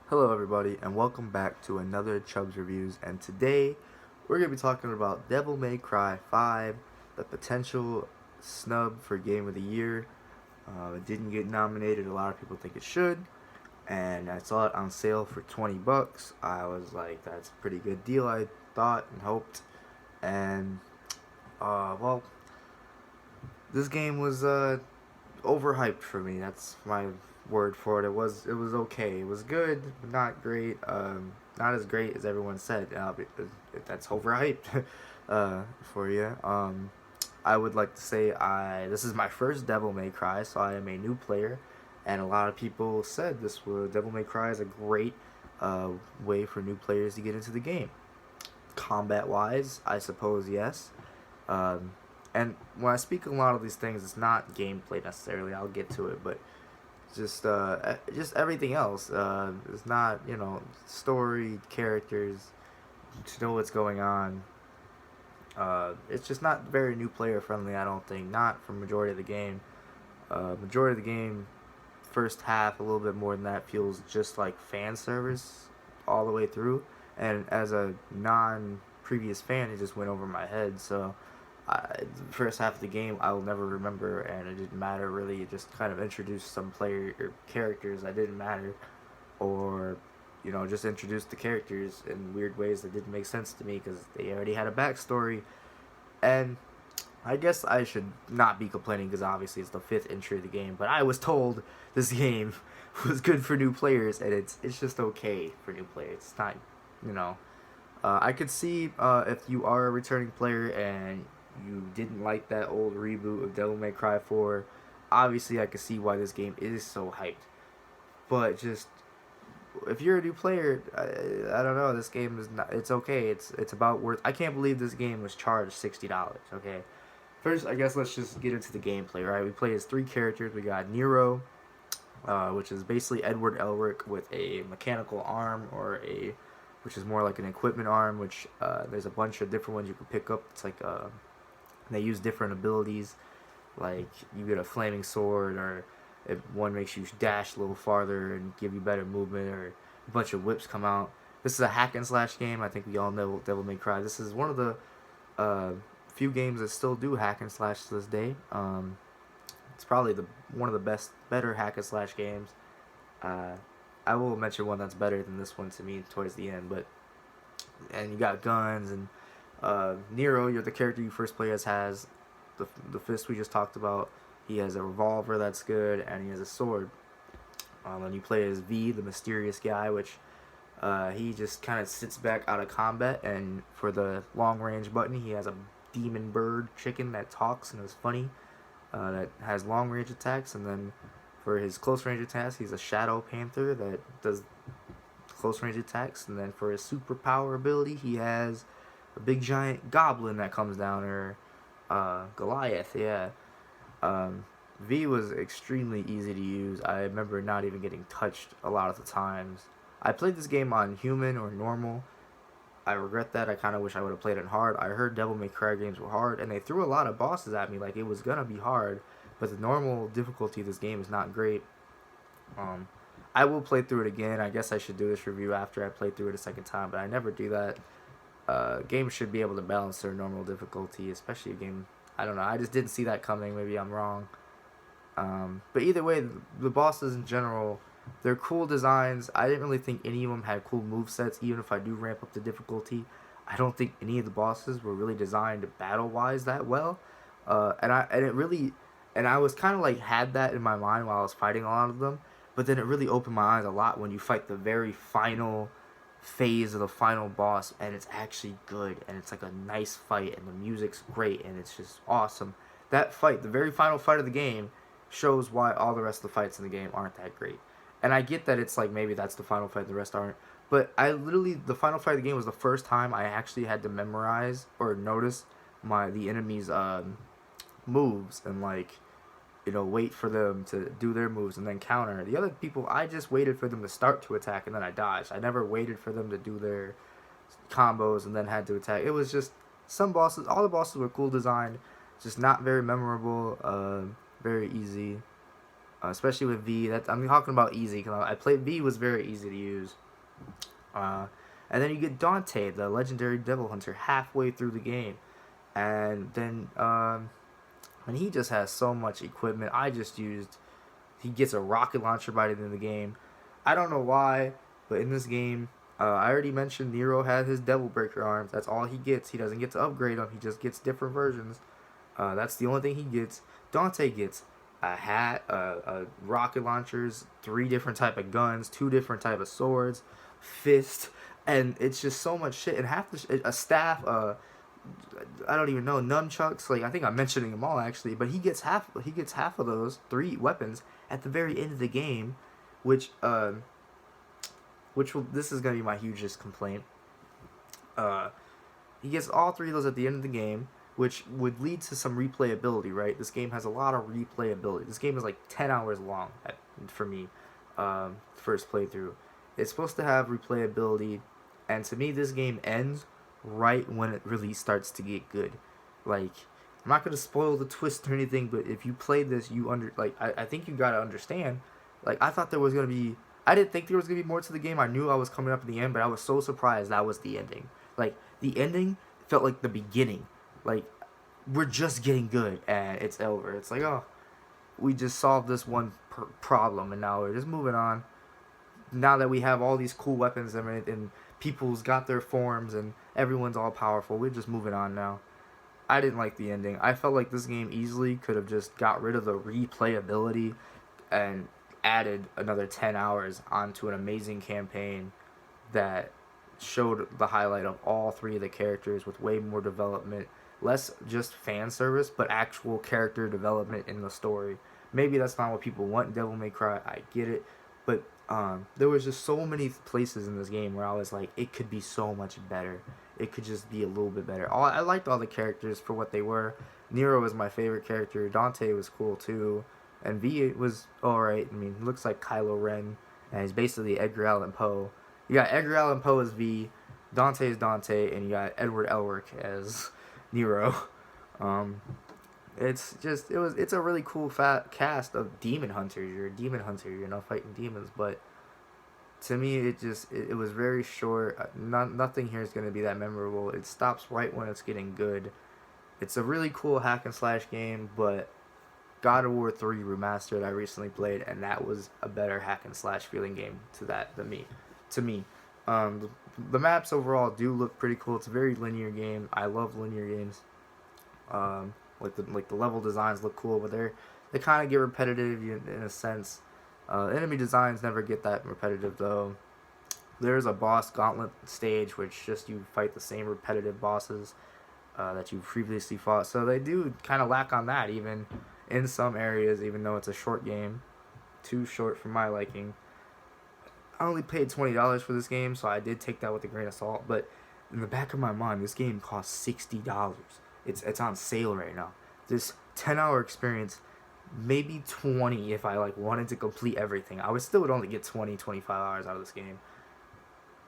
Hello everybody and welcome back to another Chubbs Reviews, and today we're going to be talking about Devil May Cry 5, the potential snub for Game of the Year. It didn't get nominated, a lot of people think it should, and I saw it on sale for 20 bucks. I was like, that's a pretty good deal, I thought and hoped, and well, this game was overhyped for me. That's my word for it. It was okay. It was good, but not great. Not as great as everyone said. That's overhyped for you. I would like to say this is my first Devil May Cry, so I am a new player, and a lot of people said Devil May Cry is a great uh, way for new players to get into the game. Combat wise, I suppose yes. Um, and when I speak a lot of these things, it's not gameplay necessarily. I'll get to it, but just everything else. It's not story, characters, to know what's going on. It's just not very new player friendly. I don't think. Not for majority of the game. Majority of the game, first half, a little bit more than that, feels just like fan service all the way through. And as a non previous fan, it just went over my head. So the first half of the game I will never remember, and it didn't matter really. It just kind of introduced some player or characters that didn't matter, or just introduced the characters in weird ways that didn't make sense to me because they already had a backstory. And I guess I should not be complaining because obviously it's the fifth entry of the game, but I was told this game was good for new players, and it's just okay for new players. It's not, you know. I could see if you are a returning player and you didn't like that old reboot of Devil May Cry 4, obviously I could see why this game is so hyped. But just if you're a new player, I don't know. This game is not. It's okay. It's about worth. I can't believe this game was charged $60. Okay, first I guess let's just get into the gameplay. Right, we play as three characters. We got Nero, which is basically Edward Elric with a mechanical arm, which is more like an equipment arm. Which there's a bunch of different ones you can pick up. It's like they use different abilities, like you get a flaming sword, or if one makes you dash a little farther and give you better movement, or a bunch of whips come out. This is a hack and slash game. I think we all know Devil May Cry. This is one of the uh, few games that still do hack and slash to this day. It's probably one of the better hack and slash games. Uh, I will mention one that's better than this one to me towards the end, but and you got guns and Nero. You're the character you first play as has the fist we just talked about. He has a revolver that's good, and he has a sword. And you play as V, the mysterious guy, which he just kind of sits back out of combat. And for the long range button, he has a demon bird chicken that talks and is funny, that has long range attacks. And then for his close range attacks, he's a shadow panther that does close range attacks. And then for his superpower ability, he has a big giant goblin that comes down, or Goliath, yeah. V was extremely easy to use. I remember not even getting touched a lot of the times. I played this game on human or normal. I regret that. I kind of wish I would have played it hard. I heard Devil May Cry games were hard, and they threw a lot of bosses at me like it was gonna be hard. But the normal difficulty of this game is not great. Um, I will play through it again. I guess I should do this review after I play through it a second time, but I never do that. Games should be able to balance their normal difficulty, especially a game. I don't know. I just didn't see that coming. Maybe I'm wrong. But either way, the bosses in general, they're cool designs. I didn't really think any of them had cool move sets. Even if I do ramp up the difficulty, I don't think any of the bosses were really designed battle wise that well. And I was kind of like had that in my mind while I was fighting a lot of them. But then it really opened my eyes a lot when you fight the very final phase of the final boss, and it's actually good, and it's like a nice fight, and the music's great, and it's just awesome. That fight, the very final fight of the game, shows why all the rest of the fights in the game aren't that great. And I get that it's like maybe that's the final fight, the rest aren't. But the final fight of the game was the first time I actually had to memorize or notice the enemy's moves, and like wait for them to do their moves and then counter. The other people, I just waited for them to start to attack and then I dodged. I never waited for them to do their combos and then had to attack. It was just some bosses. All the bosses were cool designed, just not very memorable. Very easy. especially with V. That I'm talking about easy because I played V was very easy to use. Uh, and then you get Dante, the legendary Devil Hunter, halfway through the game, and then and he just has so much equipment. I just used. He gets a rocket launcher by the end of the game. I don't know why, but in this game, I already mentioned Nero had his Devil Breaker arms. That's all he gets. He doesn't get to upgrade them. He just gets different versions. That's the only thing he gets. Dante gets a hat, rocket launchers, 3 different type of guns, 2 different type of swords, fist, and it's just so much shit. And half a staff, I don't even know, nunchucks. Like I think I'm mentioning them all actually, but he gets half. He gets half of those 3 weapons at the very end of the game, which this is gonna be my hugest complaint. He gets all 3 of those at the end of the game, which would lead to some replayability, right? This game has a lot of replayability. This game is like 10 hours long for me, first playthrough. It's supposed to have replayability, and to me, this game ends right when it really starts to get good. Like, I'm not gonna spoil the twist or anything, but if you play this, I think you gotta understand. Like, I thought there was gonna be. I didn't think there was gonna be more to the game. I knew I was coming up at the end, but I was so surprised that was the ending. Like, the ending felt like the beginning. Like, we're just getting good, and it's over. It's like, oh, we just solved this one problem, and now we're just moving on. Now that we have all these cool weapons and people's got their forms and everyone's all powerful, we're just moving on now. I didn't like the ending. I felt like this game easily could have just got rid of the replayability and added another 10 hours onto an amazing campaign that showed the highlight of all 3 of the characters with way more development, less just fan service, but actual character development in the story. Maybe that's not what people want in Devil May Cry. I get it, but there was just so many places in this game where I was like, it could be so much better. It could just be a little bit better. I liked all the characters for what they were. Nero was my favorite character. Dante was cool too, and V was alright. I mean, he looks like Kylo Ren, and he's basically Edgar Allan Poe. You got Edgar Allan Poe as V, Dante as Dante, and you got Edward Elric as Nero. It's a really cool fat cast of demon hunters. You're a demon hunter, fighting demons. But to me, it was very short. Nothing here is gonna be that memorable. It stops right when it's getting good. It's a really cool hack and slash game, but God of War 3 Remastered I recently played, and that was a better hack and slash feeling game than me. To me, the maps overall do look pretty cool. It's a very linear game. I love linear games. Like the level designs look cool, but they kind of get repetitive in a sense. Enemy designs never get that repetitive though. There's a boss gauntlet stage which just you fight the same repetitive bosses that you previously fought. So they do kind of lack on that even in some areas, even though it's a short game, too short for my liking. I only paid $20 for this game, so I did take that with a grain of salt. But in the back of my mind, this game costs $60. It's on sale right now. This 10-hour experience, maybe 20 if I wanted to complete everything. I would only get 25 hours out of this game.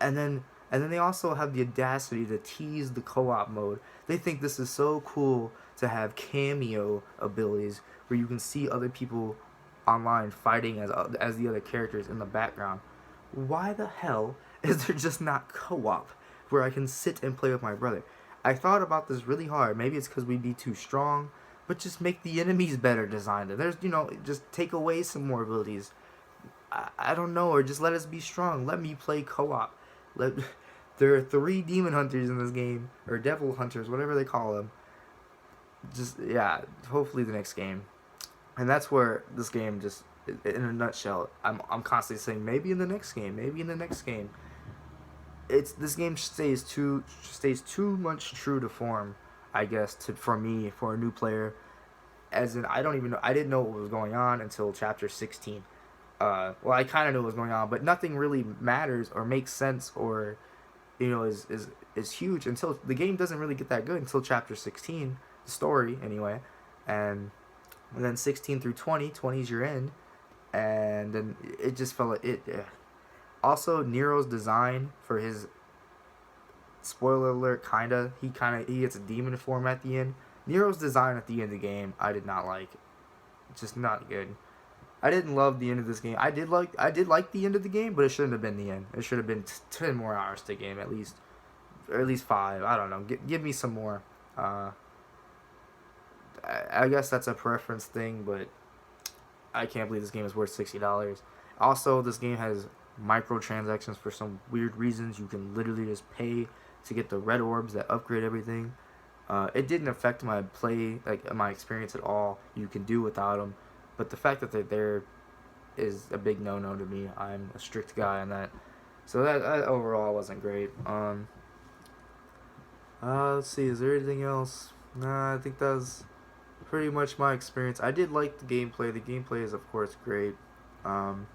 And then they also have the audacity to tease the co-op mode. They think this is so cool to have cameo abilities where you can see other people online fighting as the other characters in the background. Why the hell is there just not co-op where I can sit and play with my brother? I thought about this really hard. Maybe it's because we'd be too strong, but just make the enemies better designed. There's, just take away some more abilities. I don't know, or just let us be strong. Let me play co-op. There are 3 demon hunters in this game, or devil hunters, whatever they call them. Hopefully the next game. And that's where this game just, in a nutshell, I'm constantly saying, maybe in the next game, maybe in the next game. This game stays too much true to form, I guess, for me, for a new player. As in, I didn't know what was going on until chapter 16. Well, I kind of knew what was going on, but nothing really matters or makes sense or, is huge until the game doesn't really get that good until chapter 16, the story anyway, and then 16 through 20 is your end, and then it just felt like it. Also, Nero's design for his, spoiler alert, he gets a demon form at the end. Nero's design at the end of the game, I did not like. Just not good. I didn't love the end of this game. I did like the end of the game, but it shouldn't have been the end. It should have been 10 more hours to game at least, or at least 5. I don't know. Give me some more. Uh, I guess that's a preference thing, but I can't believe this game is worth $60. Also, this game has microtransactions for some weird reasons. You can literally just pay to get the red orbs that upgrade everything. It didn't affect my play, like my experience at all. You can do without them, but the fact that they're there is a big no-no to me. I'm a strict guy on that, so that overall wasn't great. Let's see, is there anything else? Nah, I think that was pretty much my experience. I did like the gameplay. The gameplay is of course great. Um,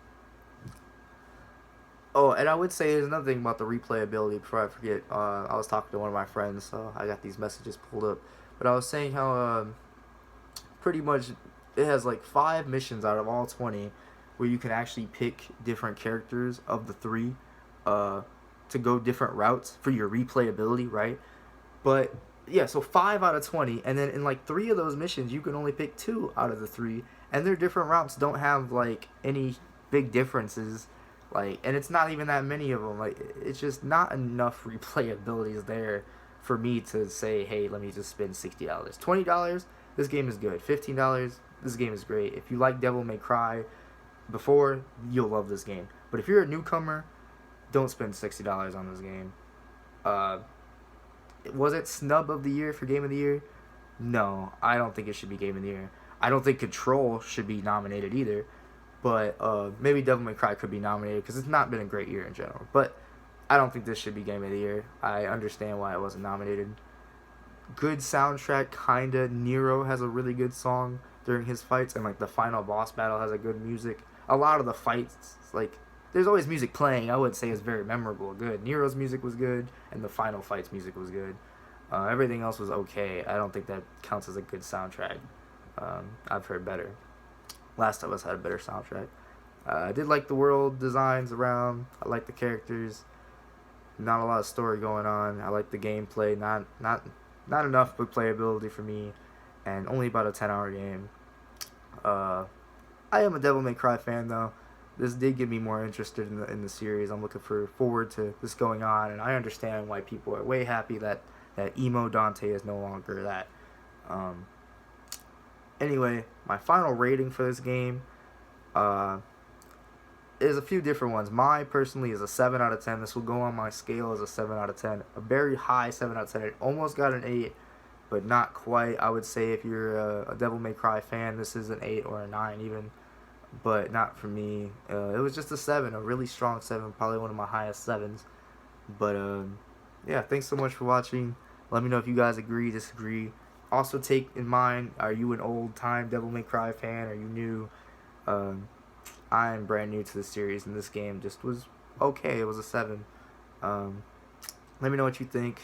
Oh, and I would say there's another thing about the replayability before I forget. I was talking to one of my friends, so I got these messages pulled up. But I was saying how pretty much it has like 5 missions out of all 20 where you can actually pick different characters of the 3 uh, to go different routes for your replayability, right? But yeah, so 5 out of 20, and then in like 3 of those missions, you can only pick 2 out of the 3, and their different routes don't have like any big differences. Like, and it's not even that many of them. Like, it's just not enough replayability is there for me to say, hey, let me just spend $60, $20. This game is good. $15. This game is great. If you like Devil May Cry before, you'll love this game. But if you're a newcomer, don't spend $60 on this game. Uh, was it snub of the year for game of the year? No, I don't think it should be game of the year. I don't think Control should be nominated either. But maybe Devil May Cry could be nominated because it's not been a great year in general. But I don't think this should be game of the year. I understand why it wasn't nominated. Good soundtrack, kinda. Nero has a really good song during his fights, and like the final boss battle has a good music. A lot of the fights, like there's always music playing. I would say is very memorable, good. Nero's music was good, and the final fight's music was good. Everything else was okay. I don't think that counts as a good soundtrack. I've heard better. Last of Us had a better soundtrack. I did like the world designs around. I like the characters. Not a lot of story going on. I like the gameplay. Not enough replayability for me, and only about a 10-hour game. I am a Devil May Cry fan though. This did get me more interested in the series. I'm looking forward to this going on, and I understand why people are way happy that emo Dante is no longer that. Um, Anyway, my final rating for this game uh, is a few different ones. My personally is a 7 out of 10. This will go on my scale as a 7 out of 10. A very high 7 out of 10. It almost got an 8, but not quite. I would say if you're a Devil May Cry fan, this is an 8 or a 9 even, but not for me. It was just a 7, a really strong 7, probably one of my highest 7s. But yeah, thanks so much for watching. Let me know if you guys agree, disagree. Also take in mind, are you an old time Devil May Cry fan? Are you new? I'm brand new to the series, and this game just was okay. It was a 7. Let me know what you think.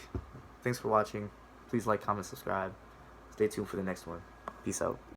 Thanks for watching. Please like, comment, subscribe. Stay tuned for the next one. Peace out.